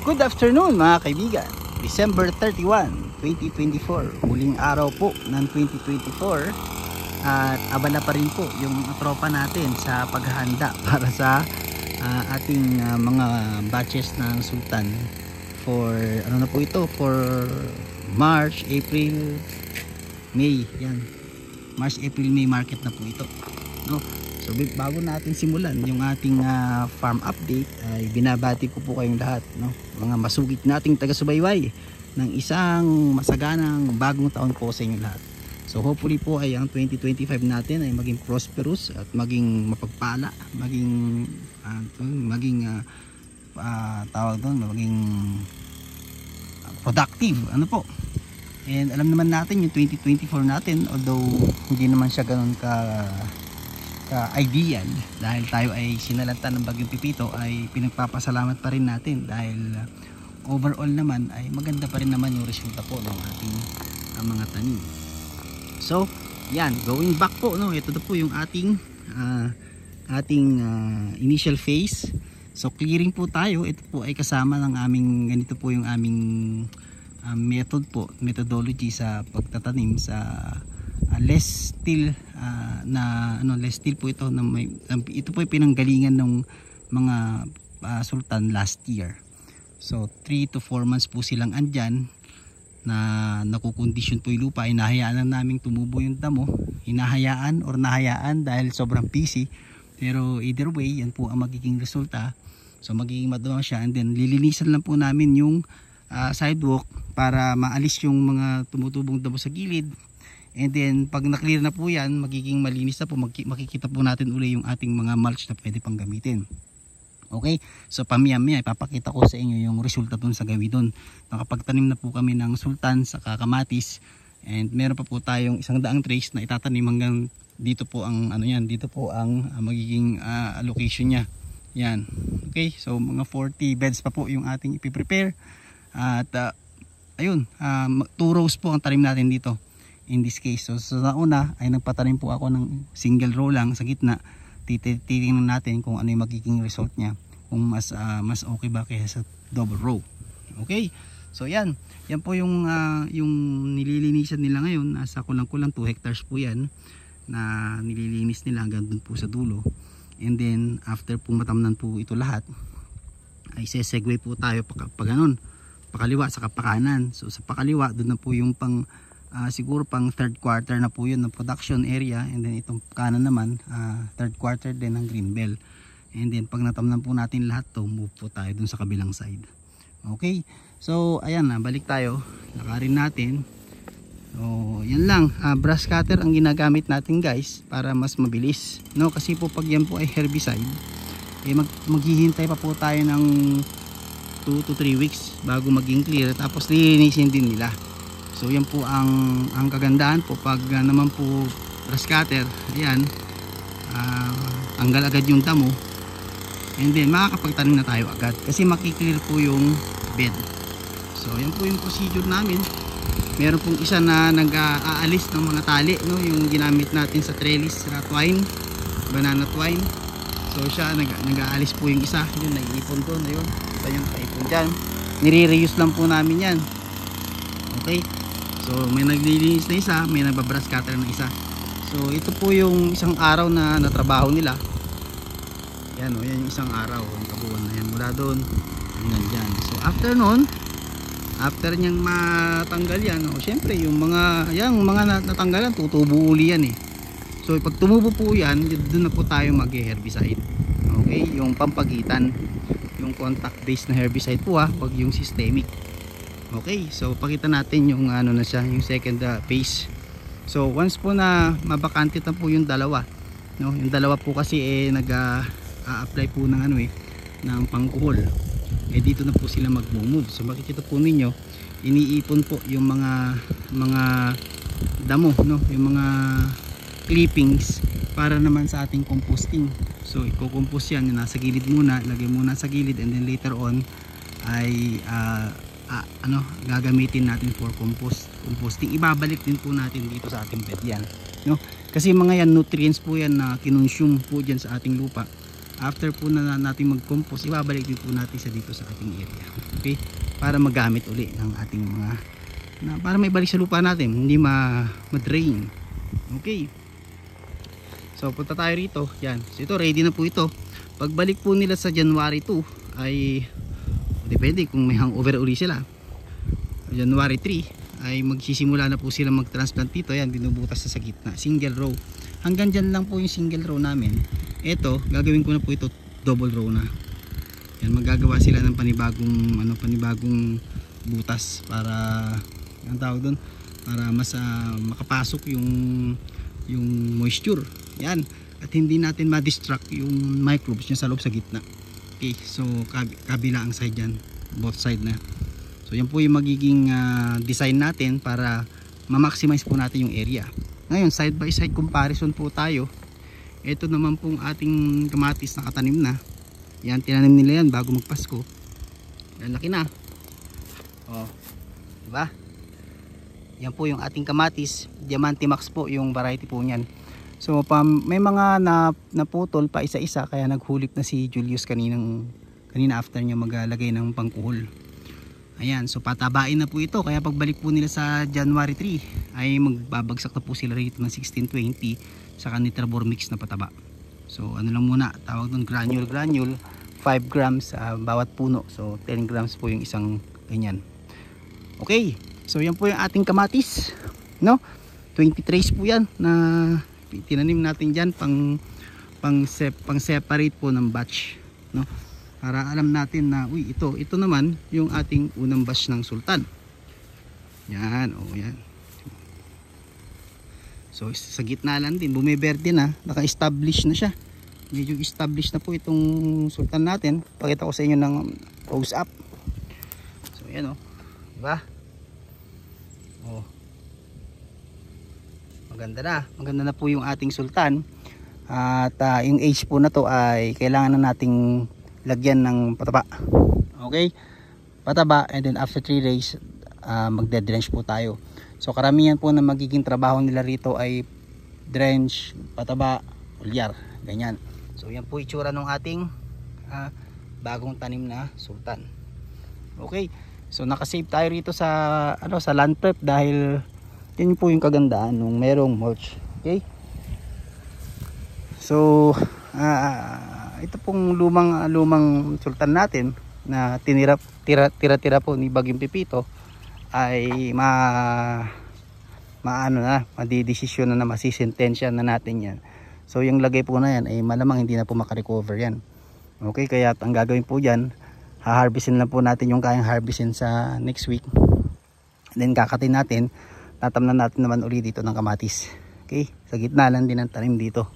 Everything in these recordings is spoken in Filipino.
Good afternoon mga kaibigan. December 31, 2024. Huling araw po ng 2024. At abala pa rin po yung tropa natin sa paghahanda para sa ating mga batches ng Sultan for ano na po ito, for March, April, May. Yan. March, April, May market na po ito. No? So bago natin simulan yung ating farm update, ay binabati ko po kayong lahat, no? Mga masugid nating taga-subaybay ng isang masaganang bagong taon po sa inyo lahat. So hopefully po ay ang 2025 natin ay maging prosperous at maging mapagpala, maging tawag doon, maging productive, ano po. And alam naman natin yung 2024 natin, although hindi naman siya ganoon ideal, dahil tayo ay sinalanta ng bagyong Pipito, ay pinagpapasalamat pa rin natin dahil overall naman ay maganda pa rin naman yung resulta po ng ating mga tanim. So yan, going back po, no, ito na po yung ating initial phase. So clearing po tayo. Ito po ay kasama ng aming, ganito po yung aming methodology sa pagtatanim sa less till less till po ito na ito po ay pinanggalingan ng mga sultan last year. So 3 to 4 months po silang andyan na nakukondisyon po yung lupa. Hinahayaan lang namin tumubo yung damo, hinahayaan or nahayaan dahil sobrang busy, pero either way yan po ang magiging resulta. So magiging madama siya, and then lilinisan lang po namin yung sidewalk para maalis yung mga tumutubong damo sa gilid. And then pag na-clear na po yan, magiging malinis na po, makikita po natin uli yung ating mga mulch na pwede pang gamitin. Okay, so pamiyamaya ipapakita ko sa inyo yung resulta dun sa gawi dun. Nakapagtanim na po kami ng sultan sa kakamatis, and meron pa po tayong 100 trays na itatanim hanggang dito po ang dito po ang magiging allocation niya. Yan. Okay, so mga 40 beds pa po yung ating ipiprepare. At ayun, 2 rows po ang tanim natin dito in this case. So sa una ay nagpatanim po ako ng single row lang sa gitna. Titingnan natin kung ano yung magiging result niya, kung mas okay ba kaysa sa double row. Okay, so yan po yung nililinisan nila ngayon. Nasa kulang-kulang 2 hectares po yan na nililinis nila hanggang dun po sa dulo. And then after po matamnan po ito lahat, ay sesegue po tayo pakaliwa sa kapakanan. So sa pakaliwa, doon na po yung siguro pang third quarter na po yun ng production area, and then itong kanan naman third quarter din ng green bell. And then pag natamnan po natin lahat to, move po tayo dun sa kabilang side. Okay, so ayan na, balik tayo, lakarin natin. So yan lang, brush cutter ang ginagamit natin guys para mas mabilis, no? Kasi po pag yan po ay herbicide, maghihintay pa po tayo ng 2 to 3 weeks bago maging clear, tapos lilinisin din nila. So yan po ang kagandahan po pag naman po brush cutter, ayan, tanggal agad yung damo, and then makakapagtanim na tayo agad kasi makiklear po yung bed. So yan po yung procedure namin. Meron pong isa na nag-aalis ng mga tali, no, yung ginamit natin sa trellis na twine, banana twine. So siya nag-aalis po yung isa, yun naiipon doon, ayun, ito yung naiipon dyan, nire-reuse lang po namin yan. Okay, so may naglilinis na isa, may nagbabrush cutter na isa. So ito po yung isang araw na natrabaho nila. Yan o, yan yung isang araw, yung kabuuan na yan, mula doon hanggang dyan. So after niyang matanggal yan, syempre yung mga natanggalan, tutubo uli yan eh. So pag tumubo po yan, doon na po tayo mag-herbicide. Okay, yung pampagitan, yung contact based na herbicide po wag yung systemic. Okay, so pakita natin yung na siya, yung second phase. So once po na mabakante na po yung dalawa, no, yung dalawa po kasi nag-apply po ng ng pangkuhol. Dito na po sila mag-move. So makikita po ninyo, iniipon po yung mga damo, no, yung mga clippings para naman sa ating composting. So i-compost yan, nasa gilid muna, lagay muna sa gilid, and then later on ay gagamitin natin for composting. Ibabalik din po natin dito sa ating bed yan, no? Kasi mga yan nutrients po yan na kinonsume po dyan sa ating lupa after po na natin mag-compost, ibabalik din po natin sa dito sa ating area. Okay? Para magamit uli ng ating mga para may balik sa lupa natin, hindi ma-drain. Okay. So punta tayo rito. Yan. So ito ready na po ito. Pagbalik po nila sa January 2 ay depende kung may hangover uli sila. January 3 ay magsisimula na po sila mag-transplant dito. Yan, binubutas sa gitna. Single row. Hanggang dyan lang po yung single row namin. Ito, gagawin ko na po ito double row na. Yan, magagawa sila ng panibagong butas para ang tawag doon, para mas makapasok yung moisture. Yan. At hindi natin ma-distract yung microbes niya sa loob sa gitna. Okay, so kabila ang side yan, both side na. So yan po yung magiging design natin para ma-maximize po natin yung area. Ngayon, side by side comparison po tayo. Ito naman pong ating kamatis na katanim na. Yan, tinanim nila yan bago magpasko. Yan, laki na. Oh, diba? Yan po yung ating kamatis. Diamante Max po yung variety po niyan. So may mga naputol pa isa-isa, kaya naghulip na si Julius kanina after niya maglagay ng pangkuhol. Ayan, so patabain na po ito, kaya pagbalik po nila sa January 3 ay magbabagsak na po sila rito ng 1620 sa Nitrabor mix na pataba. So ano lang muna, tawag doon granule 5 grams bawat puno. So 10 grams po yung isang ganyan. Okay, so yan po yung ating kamatis, no? 20 trays po yan na tinanim natin dyan pang separate po ng batch, no? Para alam natin na ito naman yung ating unang batch ng sultan. Yan, yan. So sa gitna lang din, bumiberde na, naka-establish na siya. Medyo established na po itong sultan natin. Pakita ko sa inyo ng close up. So yan, diba? Maganda na po yung ating sultan. At yung age po na to ay kailangan na nating lagyan ng pataba. Okay, pataba, and then after 3 days magde-drench po tayo. So karamihan po na magiging trabaho nila rito ay drench, pataba, ulyar, ganyan. So yan po itsura ng ating bagong tanim na sultan. Okay, so nakasave tayo rito sa sa land prep dahil yun po yung kagandaan nung merong mulch. Okay, so ito pong lumang sultan natin na tira-tira po ni Bagyong Pipito ay madidesisyon na masisentensya na natin yan. So yung lagay po na yan ay malamang hindi na po makarecover yan. Okay, kaya ang gagawin po dyan, haharvestin lang po natin yung kayang harvestin sa next week. Then kakatin natin, tatamnan natin naman ulit dito ng kamatis. Okay, sa gitna lang din ng tanim dito.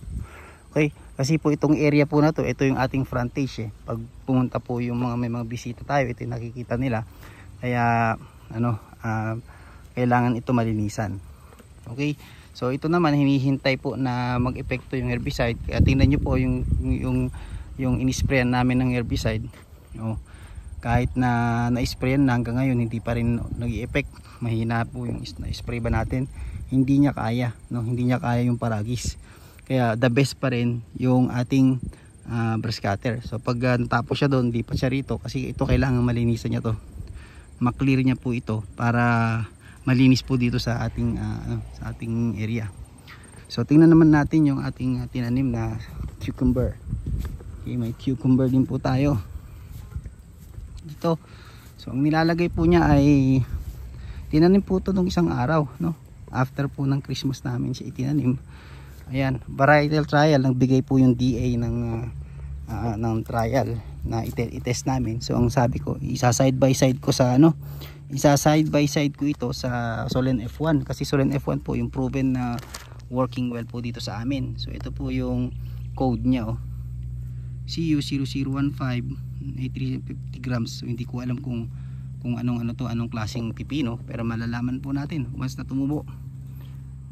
Okay, kasi po itong area po na to, ito yung ating frontage Pag pumunta po yung may mga bisita tayo, ito yung nakikita nila. Kaya kailangan ito malinisan. Okay, so ito naman hinihintay po na mag-epekto yung herbicide. Kaya tingnan nyo po yung inisprayan namin ng herbicide. Kahit na na-sprayan na hanggang ngayon, hindi pa rin nag-i-effect. Mahina po yung na-spray ba natin, hindi niya kaya, hindi niya kaya yung paragis. Kaya the best pa rin yung ating brush cutter. So pag natapos siya doon, di pa siya rito, kasi ito kailangan malinisan niya to, maklear niya po ito para malinis po dito sa ating area. So tingnan naman natin yung ating tinanim na cucumber. Okay, may cucumber din po tayo dito. So ang nilalagay po niya ay tinanim po ito nung isang araw, after po ng Christmas namin siya itinanim. Ayan, varietal trial, nagbigay po yung DA ng trial na itest namin. So ang sabi ko, isa-side by side ko ito sa Solen F1, kasi Solen F1 po yung proven na working well po dito sa amin. So ito po yung code niya, CU0015 850 grams. So hindi ko alam kung anong klaseng pipino, pero malalaman po natin once na tumubo.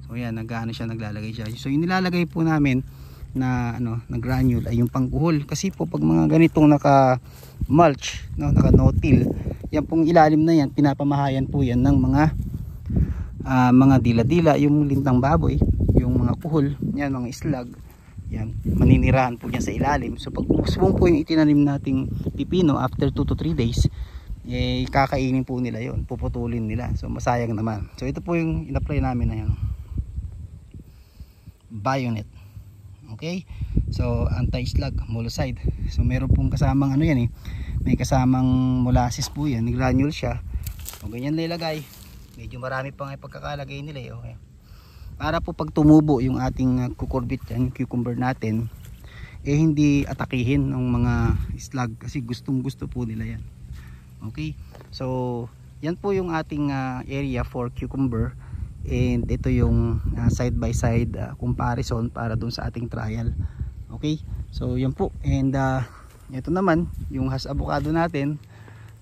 So yan, naglalagay siya. So yung nilalagay po namin na na granule ay yung pangkuhol, kasi po pag mga ganitong naka mulch, naka no-till, yan pong ilalim na yan, pinapamahayan po yan ng mga dila-dila, yung lintang baboy, yung mga kuhol, yan, mga islag, Yan, maninirahan po yan sa ilalim. So pag umusbong po yung itinanim nating pipino after 2 to 3 days, eh, kakainin po nila yon, puputulin nila. So masayang naman. So ito po yung in-apply namin na yan, Bionet. Okay, so anti-slug molaside. So meron pong kasamang ano yan eh, may kasamang molasses po yan, nag-granule siya. So ganyan na ilagay, medyo marami pa nga pagkakalagay nila eh. Okay, para po pag tumubo yung ating cucurbit yan, yung cucumber natin, eh hindi atakihin ng mga slug, kasi gustong gusto po nila yan. Okay, so yan po yung ating area for cucumber. And ito yung side by side comparison para dun sa ating trial. Okay, so yan po. And ito naman yung hass avocado natin.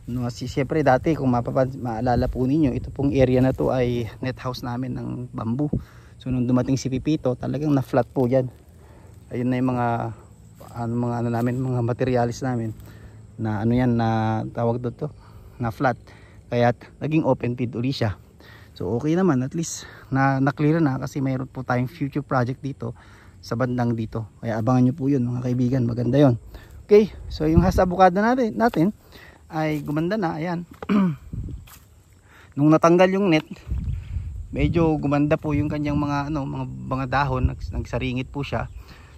No, siyempre dati kung maalala po ninyo, ito pong area na to ay net house namin ng bamboo. So nung dumating si Pipito, talagang na flat po yan. Ayun na yung mga mga materialis namin na ano yan, na tawag dito, na flat. Kaya naging open pit uli siya. So okay naman, at least na-clear na, kasi mayroon po tayong future project dito sa bandang dito. Kaya abangan nyo po yun mga kaibigan, maganda yon. Okay, so yung hass avocado natin ay gumanda na, ayan. Nung natanggal yung net, medyo gumanda po yung kanyang mga dahon, nagsaringit po siya.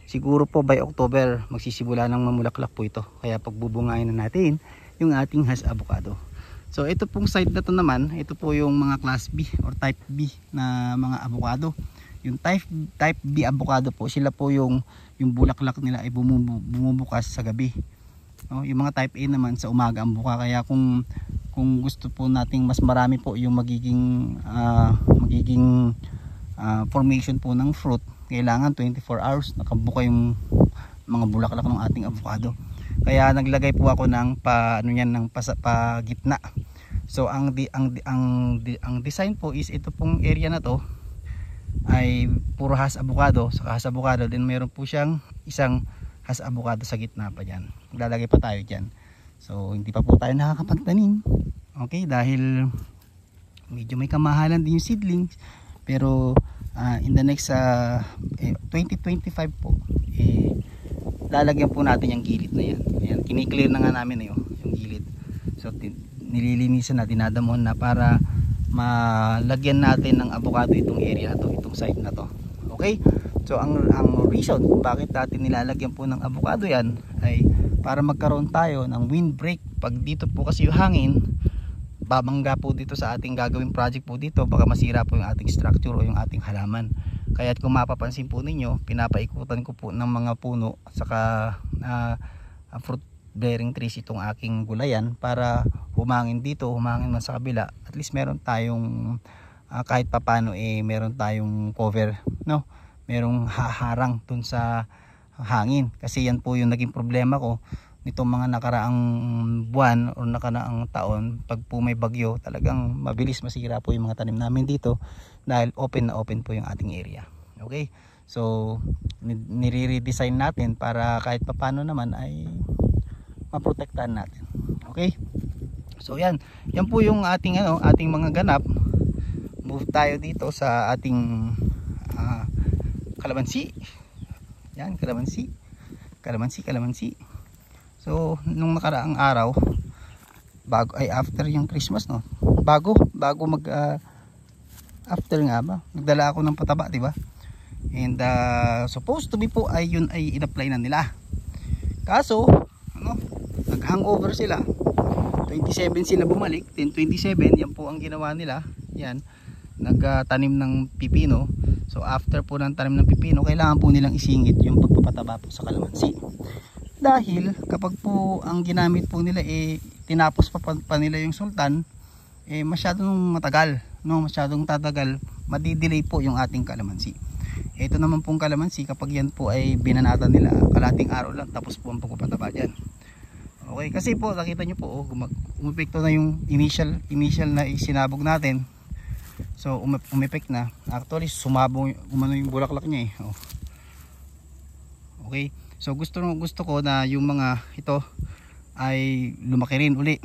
Siguro po by October magsisimula ng mamulaklak po ito. Kaya pagbubungayin na natin yung ating hass avocado. So ito pong site na to naman, ito po yung mga class B or type B na mga avocado. Yung type B avocado po, sila po yung bulaklak nila ay bumubukas sa gabi. Yung mga type A naman sa umaga ang buka. Kaya kung gusto po nating mas marami po yung magiging formation po ng fruit, kailangan 24 hours nakabuka yung mga bulaklak ng ating avocado. Kaya naglagay po ako ng gitna. So ang design po is ito pong area na to ay puro hass avocado. Sa hass avocado din meron po siyang isang hass avocado sa gitna pa diyan. Maglalagay pa tayo diyan. So hindi pa po tayo nakakapagtanim. Okay, dahil medyo may kamahalan din yung seedlings. Pero in the next 2025 po, lalagyan po natin yung gilid na yan. Ayan, kiniklear na nga namin yung gilid. So nililinisan na, dinadamon na para malagyan natin ng avocado itong area na to, itong site na to. Okay, so ang reason kung bakit natin nilalagyan po ng avocado yan ay para magkaroon tayo ng windbreak. Pag dito po kasi yung hangin, babangga po dito sa ating gagawing project po dito, baka masira po yung ating structure o yung ating halaman. Kaya kung mapapansin po ninyo, pinapaikutan ko po ng mga puno at saka fruit bearing trees itong aking gulayan para humangin dito, humangin man sa kabila. At least meron tayong kahit papano meron tayong cover, no? Merong haharang dun sa hangin. Kasi yan po yung naging problema ko nitong mga nakaraang buwan o nakaraang taon. Pag po may bagyo, talagang mabilis masira po yung mga tanim namin dito dahil open na open po yung ating area. Okay, so nire-redesign natin para kahit papano naman ay maprotektahan natin. Okay, so yan po yung ating ating mga ganap. Move tayo dito sa ating kalamansi. Yan, kalamansi. So nung nakaraang araw, after yung Christmas, no, bago mag after nga ba, nagdala ako ng pataba, di ba? And supposed to be po ay yun ay in-apply na nila. Kaso nag-hangover sila. 27 sila bumalik, 10-27 yan po ang ginawa nila. Yan, nagtanim ng pipino. So after po ng tanim ng pipino, kailangan po nilang isingit yung pagpapataba po sa kalamansi. Dahil kapag po ang ginamit po nila tinapos pa nila yung sultan, masyadong matagal, no? Masyadong tatagal, madidelay po yung ating kalamansi. Ito naman pong kalamansi, kapag yan po ay binanatan nila, kalating araw lang tapos po ang pagpapataba dyan. Okay, kasi po nakita nyo po, umepekto na yung initial na isinabog natin. So umepek na, actually sumabong yung bulaklak niya Okay, so gusto ko na yung mga ito ay lumaki rin uli.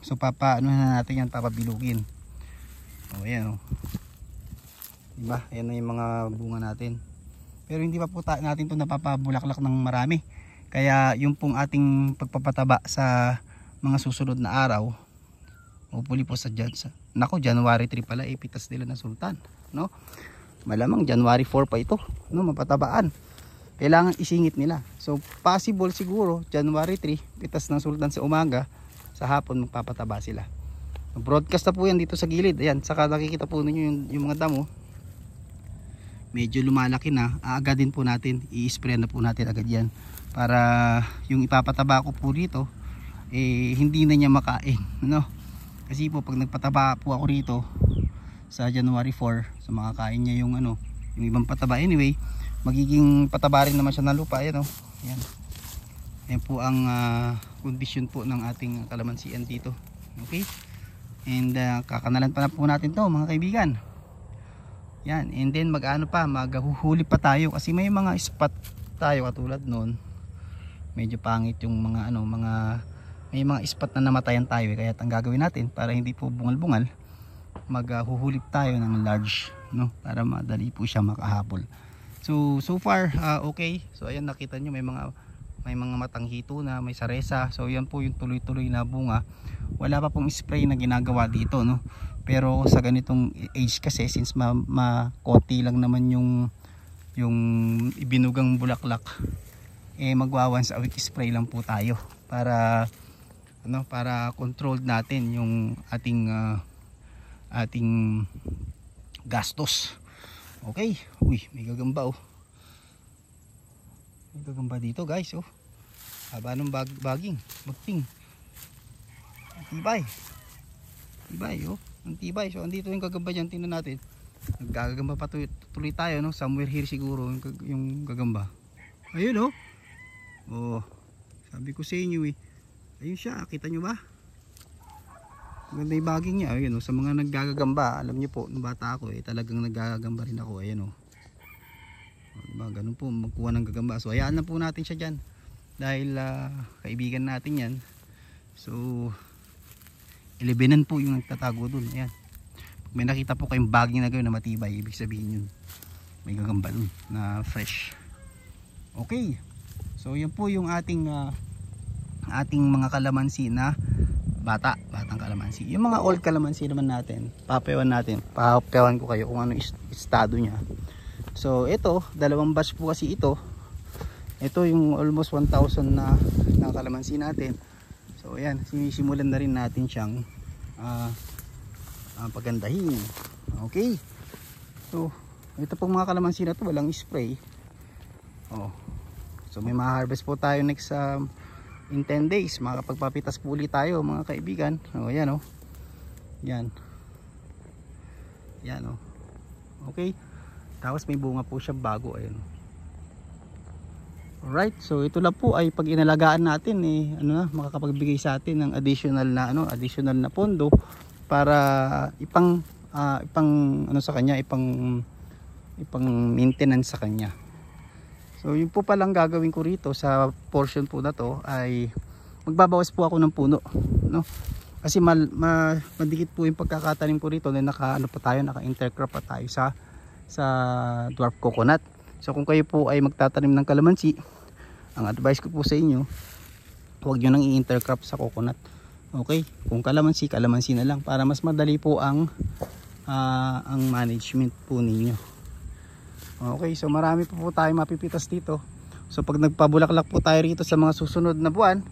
So papaano na natin yan, papabilugin. Ayan diba, ayan na yung mga bunga natin. pero hindi pa po natin to napapabulaklak ng marami. Kaya yung pong ating pagpapataba sa mga susunod na araw, hopefully po sa January 3 pala ipitas nila ng sultan, no? Malamang January 4 pa ito, no, mapatabaan. Kailangan isingit nila. So possible siguro January 3 pitas ng sultan sa umaga, sa hapon magpapataba sila. Broadcast na po yan dito sa gilid. Ayan, saka nakikita po ninyo yung mga damo. Medyo lumalaki na. Aagadin po natin, i-spray na po natin agad yan. Para yung ipapataba ko po dito, hindi na niya makain, no? Kasi po pag nagpataba po ako rito sa January 4, so makakain niya yung yung ibang pataba. Anyway, magiging pataba rin naman siya ng lupa. Ayan, Ayan. Ayan po ang condition po ng ating kalamansian dito. Okay? And kakanalan pa na po natin to, mga kaibigan. Yan, and then maghuhuli pa tayo kasi may mga spot tayo katulad noon. Medyo pangit yung mga may mga spot na namatayan tayo, kaya ang gagawin natin para hindi po bungal-bungal, maghuhuli tayo ng large, no, para madali po siya makahabol. So far okay. So ayan, nakita nyo may mga matanghito na, may saresa. So yan po yung tuloy-tuloy na bunga. Wala pa pong spray na ginagawa dito, no. Pero sa ganitong age kasi, since konti lang naman yung ibinugang bulaklak, magwa once a week spray lang po tayo para para controlled natin yung ating gastos. Okay. Uy, may gagamba may gagamba dito, guys. Haba ng baging, magting. Tibay. Ang tibay. So andito yung gagamba dyan, tingnan natin. Naggagamba pa tuloy tayo, no? Somewhere here siguro yung gagamba. Ayun, sabi ko sa inyo ayun siya, kita nyo ba? Ganda yung baging niya. Ayun, sa mga naggagamba, alam nyo po, nung bata ako talagang naggagamba rin ako. Ayun, diba? Ganun po magkuha ng gagamba. So hayaan na po natin siya dyan dahil kaibigan natin yan. So 11 po yung nagtatago dun. Ayan, pag may nakita po kayong baging na gano'n na matibay, ibig sabihin yun may gagamba dun na fresh. Okay, so yan po yung ating mga kalamansi na batang kalamansi. Yung mga old kalamansi naman natin, papayawan ko kayo kung ano estado nya. So ito, dalawang batch po kasi ito yung almost 1,000 na kalamansi natin. So ayan, sinisimulan na rin natin siyang pagandahin. Okay, so ito pong mga kalamansi na to, walang spray. So may ma-harvest po tayo next in 10 days. Makapagpapitas po ulit tayo, mga kaibigan. Yan yan. Okay, tapos may bunga po siya bago. Ayan. Alright, so ito lang po ay pag inalagaan natin makakapagbigay sa atin ng additional na pondo para ipang sa kanya, ipang maintenance sa kanya. So yun po palang gagawin ko rito sa portion po na to, ay magbabawas po ako ng puno, no? Kasi madikit po yung pagkakatanim ko rito na naka-intercrop pa tayo sa dwarf coconut. So kung kayo po ay magtatanim ng kalamansi, ang advice ko po sa inyo, huwag nyo nang i-intercrop sa coconut. Okay? Kung kalamansi na lang para mas madali po ang management po ninyo. Okay, so marami po tayo mapipitas dito. So pag nagpabulaklak po tayo rito sa mga susunod na buwan,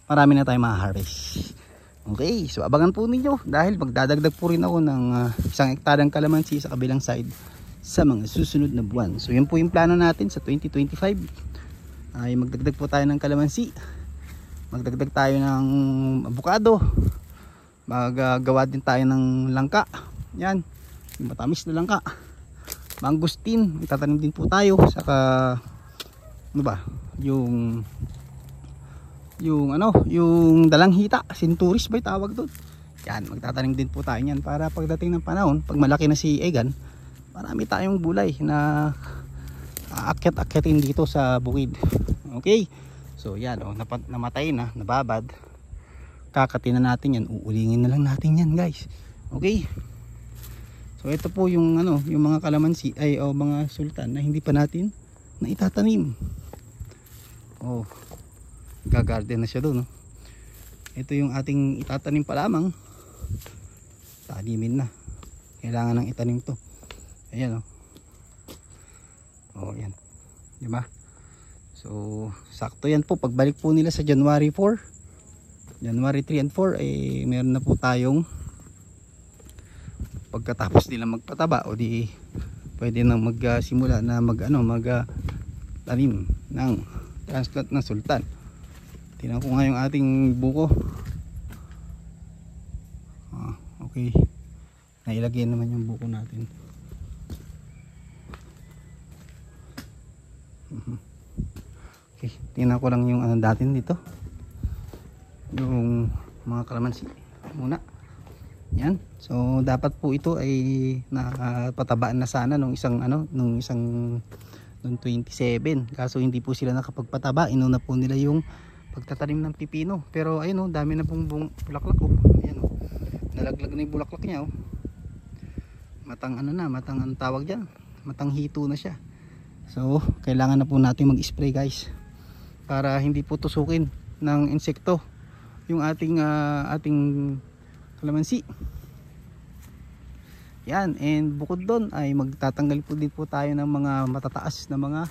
marami na tayo ma-harvest. Okay, so abangan po ninyo dahil magdadagdag po rin ako ng 1 hektaryang kalamansi sa kabilang side sa mga susunod na buwan. So yun po yung plano natin sa 2025, ay magdagdag po tayo ng kalamansi, magdagdag tayo ng avocado, magagawa din tayo ng langka. Yan, yung matamis na langka, mangustin, itatanim din po tayo. Saka yung dalanghita, sinturis ba yung tawag doon. Yan, magtatanim din po tayo yan para pagdating ng panahon, pag malaki na si Egan, marami tayong gulay na aakyat-akyatin dito sa bukid. Okay, so yan, namatay na, nababad, kakatin na natin yan, uulingin na lang natin yan, guys. Okay, so So ito po yung ano, yung mga kalamansi ay o mga sultan na hindi pa natin na itatanim. Oh, gagarden na siya doon, no? Ito yung ating itatanim pa lamang. Tanimin na. Kailangan nang itanim to. Ayan, oh. Oh, yan. Di ba? So, sakto yan po. Pagbalik po nila sa January 4, January 3 and 4 ay meron na po tayong pagkatapos nila magpataba o di pwede nang magsimula na tanim ng transplant ng sultan. Tingnan ko nga yung ating buko. Okay. Nailagay naman yung buko natin. Okay, tingnan ko lang yung ano natin dito. Yung mga kalamansi muna. Yan. So dapat po ito ay napatabaan na sana nung isang 27. Kaso hindi po sila nakapagpataba. Inuna po nila yung pagtatanim ng pipino. Pero ayun, dami na pong bulaklak, oh. Ayan, oh. Nalaglag na yung bulaklak niya, oh. Matang ang tawag diyan. Matang hito na siya. So kailangan na po natin mag-spray, guys, para hindi po tusukin ng insekto yung ating kalamansi. Yan, and bukod doon ay magtatanggal po din po tayo ng mga matataas na mga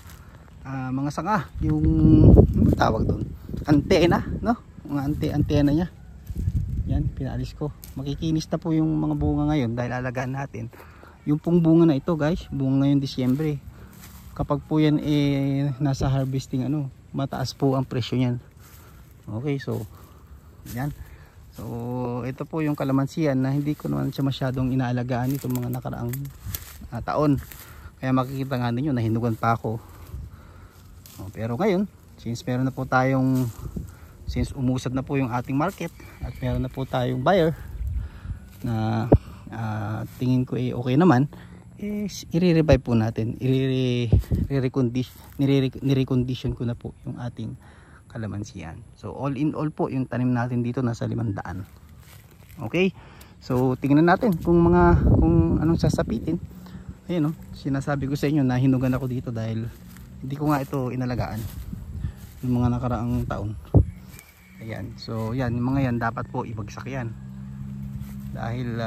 sanga, yung ano tawag doon, antena, no? Mga antena niya. Yan, pinalis ko. Makikinis na po yung mga bunga ngayon dahil alagaan natin yung pong bunga na ito, guys. Bunga ngayon Disyembre. Kapag po yan nasa harvesting, mataas po ang presyo niyan. Okay, so yan. So ito po yung kalamansian na hindi ko naman siya masyadong inaalagaan itong mga nakaraang taon. Kaya makikita nga ninyo na hinugan pa ako. Pero ngayon, since umusad na po yung ating market at meron na po tayong buyer na tingin ko okay naman, i-revive po natin, nire-recondition ko na po yung ating kalamansian. So all in all po yung tanim natin dito nasa 500. Okay, so tingnan natin kung anong sasapitin. Ayun, sinasabi ko sa inyo na hinugan ako dito dahil hindi ko nga ito inalagaan yung mga nakaraang taon. Ayan, so yan, yung mga yan dapat po ibagsak yan dahil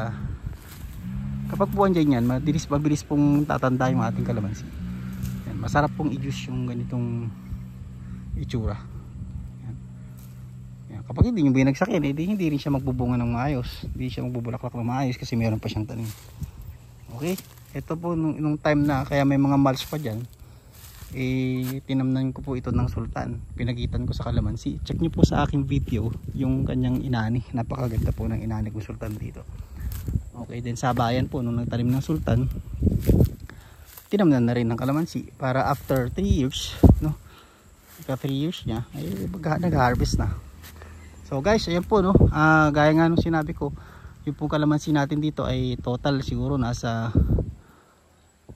kapag po andyan yan, mabilis pong tatanda yung ating kalamansi. Yan, masarap pong i-juice yung ganitong itsura. Kapag hindi nyo binagsakin, hindi rin siya magbubunga ng maayos, hindi siya magbubulaklak ng maayos kasi meron pa siyang tanim. Okay, ito po nung time na kaya may mga mulch pa dyan, tinamnan ko po ito ng sultan, pinagitan ko sa kalamansi. Check nyo po sa aking video yung kanyang inani, napakaganda po ng inani kong sultan dito. Okay, then sa bayan po nung nagtanim ng sultan, tinamnan na rin ng kalamansi para after 3 years, no, 3 years niya ay nag-harvest na. So guys, ayan po, no, gaya nga nung sinabi ko, yung pong kalamansi natin dito ay total siguro nasa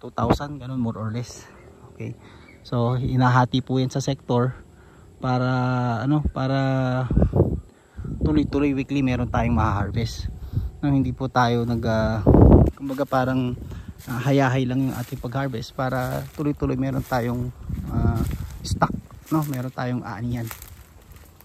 2,000 ganun, more or less. Okay, so hinahati po yan sa sector para tuloy-tuloy weekly meron tayong ma-harvest. Hindi po tayo kumbaga parang hayahay lang yung ating pag-harvest, para tuloy-tuloy meron tayong stock, no, meron tayong aanihan.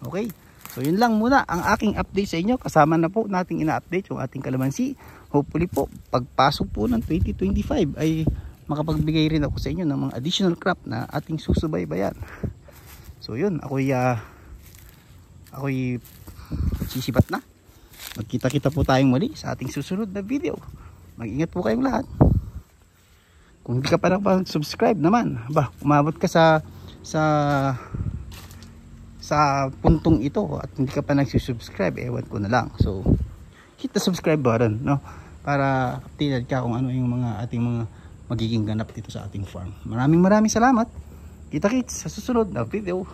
Okay, so yun lang muna ang aking update sa inyo. Kasama na po nating ina-update yung ating kalamansi. Hopefully po pagpasok po ng 2025 ay makapagbigay rin ako sa inyo ng mga additional crop na ating susubaybayan. So yun, ako'y sisipat na. Magkita-kita po tayong muli sa ating susunod na video. Mag-ingat po kayong lahat. Kung hindi ka pa nakapag-subscribe naman, umabot ka sa puntong ito at hindi ka pa nagsusubscribe, ewan ko na lang. So hit the subscribe button, no, para updated ka kung ano yung ating mga magiging ganap dito sa ating farm. Maraming salamat. Kita-kits sa susunod na video.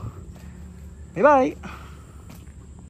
Bye bye.